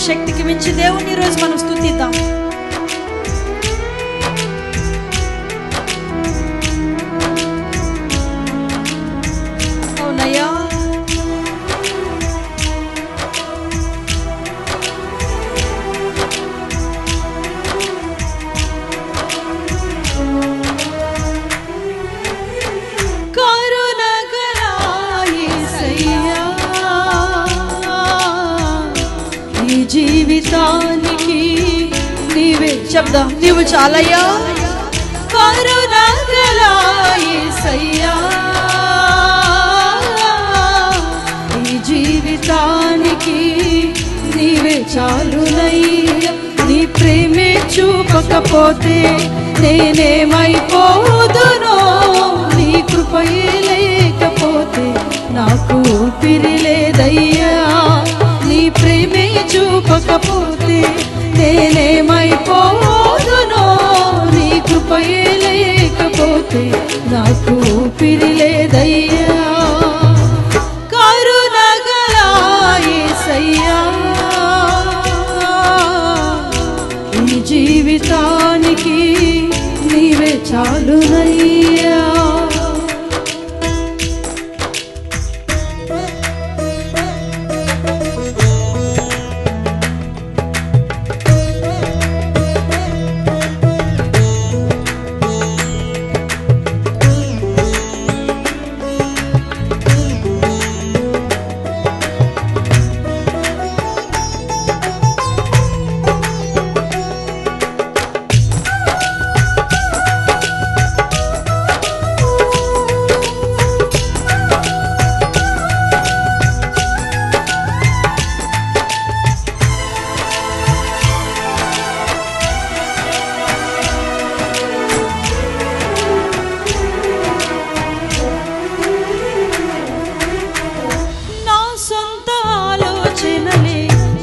శక్తికి మించి దేవుని ఈరోజు మనం స్తుతిద్దాం. అవునయ్యా, జీవితానికి నీవే శబ్దం, నీవు చాలయ్యా. కరుణగల యేసయ్యా, ఈ జీవితానికి నీవే చాలునయ్యా. నీ ప్రేమే చూపకపోతే నేనేమైపోదునో, నీ కృపయే లేకపోతే నాకు ఊపిరి లేదయ్యా. నీ ప్రేమే చూపకపోతే నేనేమైపోదునో, నీ కృపయే లేకపోతే నాకు ఊపిరి లేదయ్యా. కరుణగల యేసయ్యా, ఈ జీవితానికి నీవే చాలునయ్యా.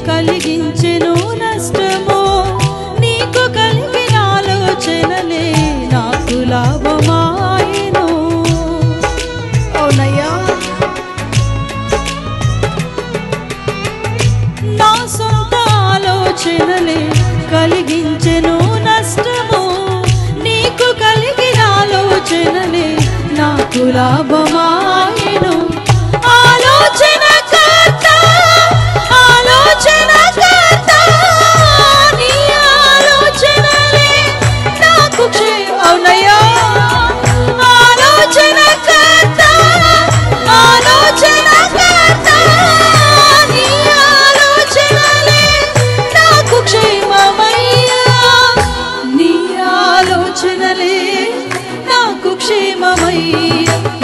కలిగించెను నష్టమో, నీకు కలిగిన ఆలోచనలే నాకు లాభమాయెను. అవునయ్యా, నా సొంత ఆలోచనలే కలిగించెను నష్టమో, నీకు కలిగిన ఆలోచనలే నాకు లాభమాయెను.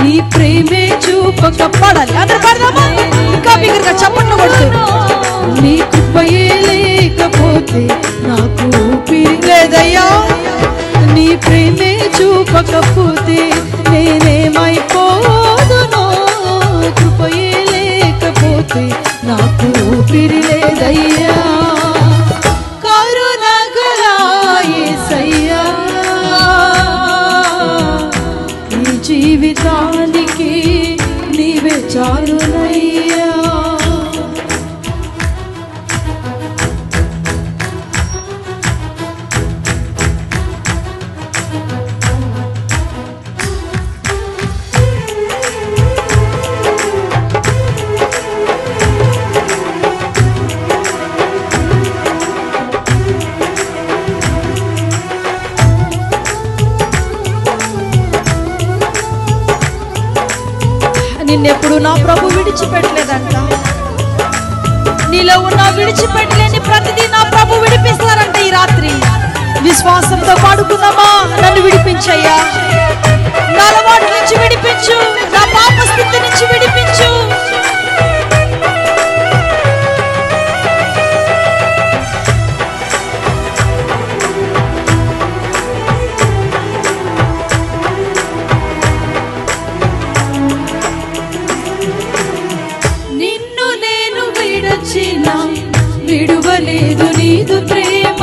నీ ప్రేమే చూపకపడాలి, అందరూ పడదామా? ఇంకా బిగ్గరగా చప్పట్లు కొడుతూ, నీ కృపయే లేకపోతే నాకు ఊపిరి లేదయ్యా. నీ ప్రేమే చూపకపోతే నేనేమైపోదునో, కృపయే లేకపోతే నాకు ఊపిరి లేదయ్యా. కరుణగల యేసయ్యా, జీవితానికి నీవే చాలునయ్యా. నిన్నెప్పుడు నా ప్రభు విడిచిపెట్టలేదంట. నీలో ఉన్న విడిచిపెట్టలేని ప్రతిదీ నా ప్రభు విడిపిస్తారంట. ఈ రాత్రి విశ్వాసంతో పాడుకుందామా? నన్ను విడిపించయ్యా, నా అలవాటు నుంచి విడిపించు, నా పాప స్థితి నుంచి విడిపించు. విడువలేదు నీదు ప్రేమ,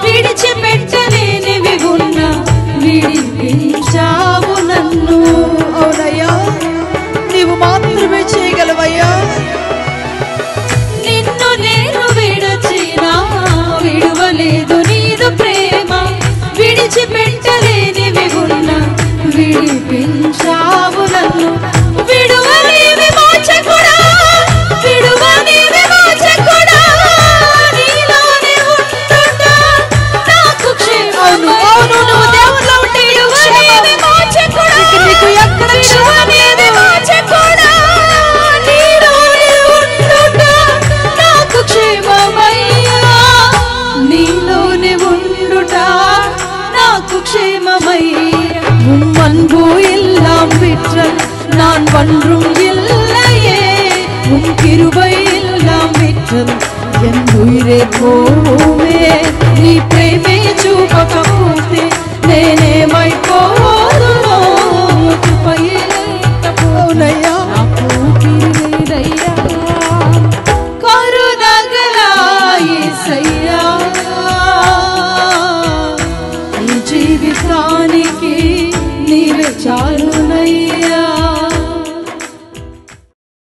విడిచిపెట్టలేనివి ఉన్నా విడిపించావు నన్ను. అవునయ్యా, నీవు మాత్రమే చేయ ஒன்றும் இல்லையே உன் கிருபை இல்லாவிட்டால் என் உயிரே போவே నీ ప్రేమే చూపకపోతే నేనేమైపోదునో కృపై లేకపోనయ్యా నాకు ఊపిరిలేదయ్యా కరుణగల యేసయ్యా ఈ జీవితానికి నీవే చాలు